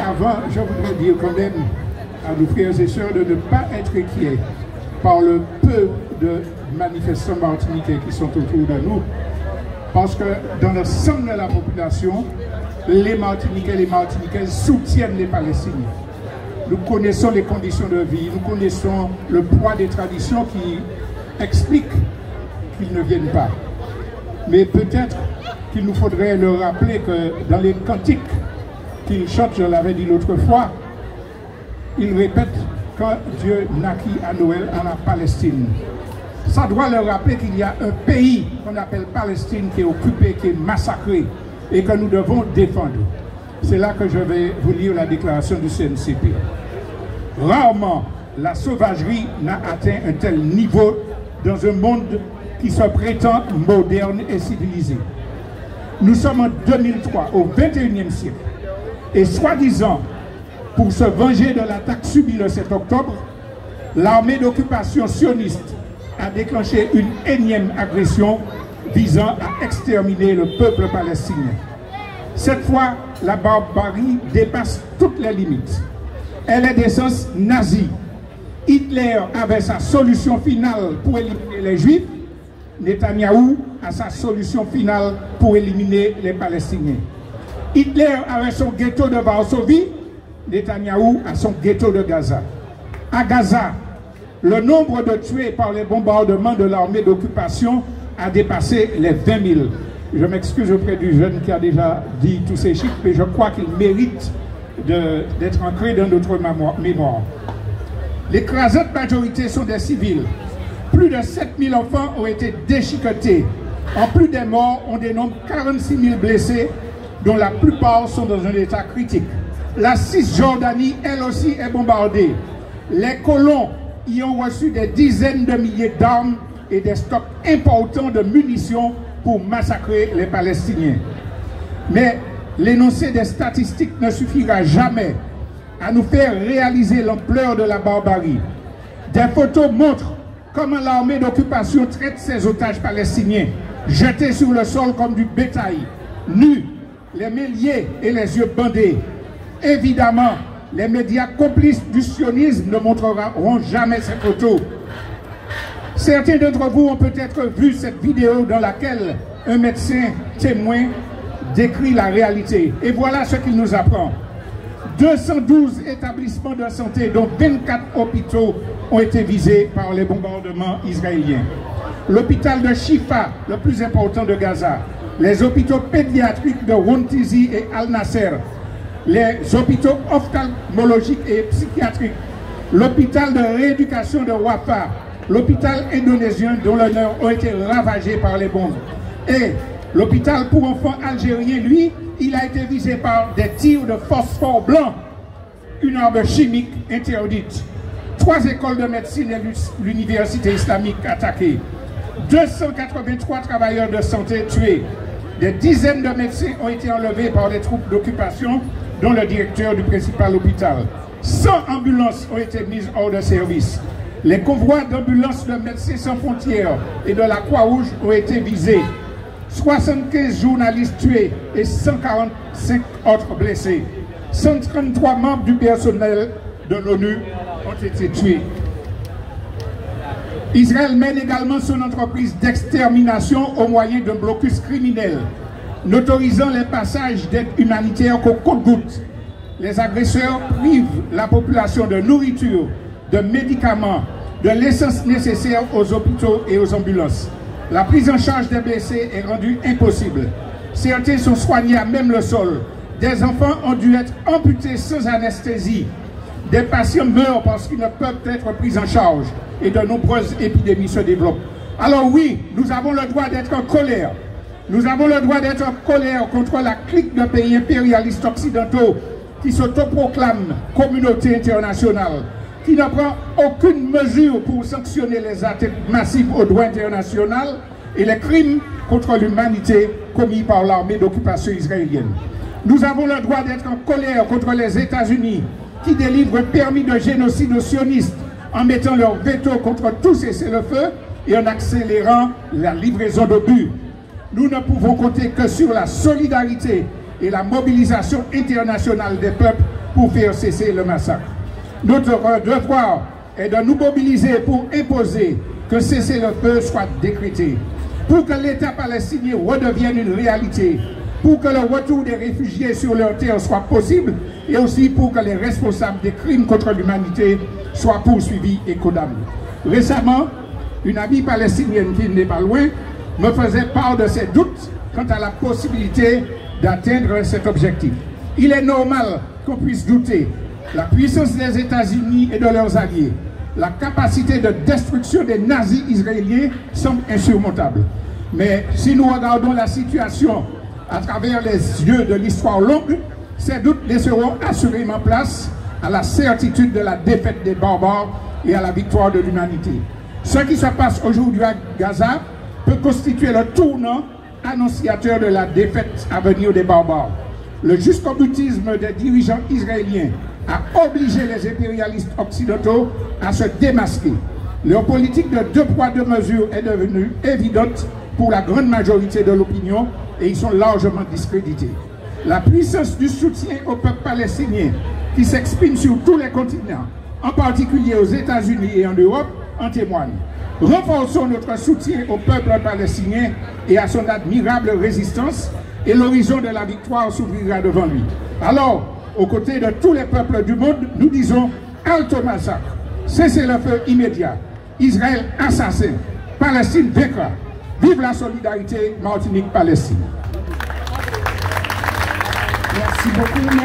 avant, je voudrais dire quand même à nos frères et sœurs de ne pas être inquiets par le peu de manifestants martiniquais qui sont autour de nous, parce que dans l'ensemble de la population, les Martiniquais et les Martiniquaises soutiennent les Palestiniens. Nous connaissons les conditions de vie, nous connaissons le poids des traditions qui expliquent qu'ils ne viennent pas. Mais peut-être qu'il nous faudrait leur rappeler que dans les cantiques qu'ils chantent, je l'avais dit l'autre fois, ils répètent quand Dieu naquit à Noël en la Palestine. Ça doit leur rappeler qu'il y a un pays qu'on appelle Palestine qui est occupé, qui est massacré et que nous devons défendre. C'est là que je vais vous lire la déclaration du CNCP. Rarement la sauvagerie n'a atteint un tel niveau dans un monde qui se prétend moderne et civilisé. Nous sommes en 2003, au 21e siècle, et soi-disant, pour se venger de l'attaque subie le 7 octobre, l'armée d'occupation sioniste a déclenché une énième agression visant à exterminer le peuple palestinien. Cette fois, la barbarie dépasse toutes les limites. Elle est d'essence nazie. Hitler avait sa solution finale pour éliminer les Juifs. Netanyahou a sa solution finale pour éliminer les Palestiniens. Hitler avait son ghetto de Varsovie. Netanyahou a son ghetto de Gaza. À Gaza, le nombre de tués par les bombardements de l'armée d'occupation a dépassé les 20 000. Je m'excuse auprès du jeune qui a déjà dit tous ces chiffres, mais je crois qu'il mérite d'être ancré dans notre mémoire. L'écrasante majorité sont des civils. Plus de 7 000 enfants ont été déchiquetés. En plus des morts, on dénombre 46 000 blessés, dont la plupart sont dans un état critique. La Cisjordanie, elle aussi, est bombardée. Les colons y ont reçu des dizaines de milliers d'armes et des stocks importants de munitions pour massacrer les Palestiniens. Mais l'énoncé des statistiques ne suffira jamais à nous faire réaliser l'ampleur de la barbarie. Des photos montrent comment l'armée d'occupation traite ses otages palestiniens, jetés sur le sol comme du bétail, nus, les mains liées et les yeux bandés. Évidemment, les médias complices du sionisme ne montreront jamais ces photos. Certains d'entre vous ont peut-être vu cette vidéo dans laquelle un médecin témoin décrit la réalité. Et voilà ce qu'il nous apprend. 212 établissements de santé, dont 24 hôpitaux, ont été visés par les bombardements israéliens. L'hôpital de Shifa, le plus important de Gaza, les hôpitaux pédiatriques de Wontizi et Al-Nasser, les hôpitaux ophtalmologiques et psychiatriques, l'hôpital de rééducation de Wafa, l'hôpital indonésien dont l'honneur ont été ravagés par les bombes. Et l'hôpital pour enfants algérien, lui, il a été visé par des tirs de phosphore blanc, une arme chimique interdite. 3 écoles de médecine et l'université islamique attaquées. 283 travailleurs de santé tués. Des dizaines de médecins ont été enlevés par les troupes d'occupation, dont le directeur du principal hôpital. 100 ambulances ont été mises hors de service. Les convois d'ambulances de Médecins sans frontières et de la Croix-Rouge ont été visés. 75 journalistes tués et 145 autres blessés. 133 membres du personnel de l'ONU ont été tués. Israël mène également son entreprise d'extermination au moyen d'un blocus criminel, n'autorisant les passages d'aide humanitaire qu'au compte-gouttes. Les agresseurs privent la population de nourriture, de médicaments, de l'essence nécessaire aux hôpitaux et aux ambulances. La prise en charge des blessés est rendue impossible. Certains sont soignés à même le sol. Des enfants ont dû être amputés sans anesthésie. Des patients meurent parce qu'ils ne peuvent être pris en charge. Et de nombreuses épidémies se développent. Alors oui, nous avons le droit d'être en colère. Nous avons le droit d'être en colère contre la clique de pays impérialistes occidentaux qui s'autoproclament communauté internationale, qui ne prend aucune mesure pour sanctionner les attaques massives au droit international et les crimes contre l'humanité commis par l'armée d'occupation israélienne. Nous avons le droit d'être en colère contre les États-Unis qui délivrent un permis de génocide aux sionistes en mettant leur veto contre tout cessez-le-feu et en accélérant la livraison d'obus. Nous ne pouvons compter que sur la solidarité et la mobilisation internationale des peuples pour faire cesser le massacre. Notre devoir est de nous mobiliser pour imposer que cessez-le-feu soit décrété, pour que l'État palestinien redevienne une réalité, pour que le retour des réfugiés sur leur terre soit possible et aussi pour que les responsables des crimes contre l'humanité soient poursuivis et condamnés. Récemment, une amie palestinienne qui n'est pas loin me faisait part de ses doutes quant à la possibilité d'atteindre cet objectif. Il est normal qu'on puisse douter. La puissance des États-Unis et de leurs alliés, la capacité de destruction des nazis israéliens semble insurmontable. Mais si nous regardons la situation à travers les yeux de l'histoire longue, ces doutes laisseront assurément place à la certitude de la défaite des barbares et à la victoire de l'humanité. Ce qui se passe aujourd'hui à Gaza peut constituer le tournant annonciateur de la défaite à venir des barbares. Le jusqu'au boutisme des dirigeants israéliens a obligé les impérialistes occidentaux à se démasquer. Leur politique de 2 poids 2 mesures est devenue évidente pour la grande majorité de l'opinion et ils sont largement discrédités. La puissance du soutien au peuple palestinien qui s'exprime sur tous les continents, en particulier aux États-Unis et en Europe, en témoigne. Renforçons notre soutien au peuple palestinien et à son admirable résistance et l'horizon de la victoire s'ouvrira devant lui. Alors, aux côtés de tous les peuples du monde, nous disons halte au massacre, cessez le feu immédiat, Israël assassin, Palestine vaincra. Vive la solidarité Martinique-Palestine. Merci beaucoup.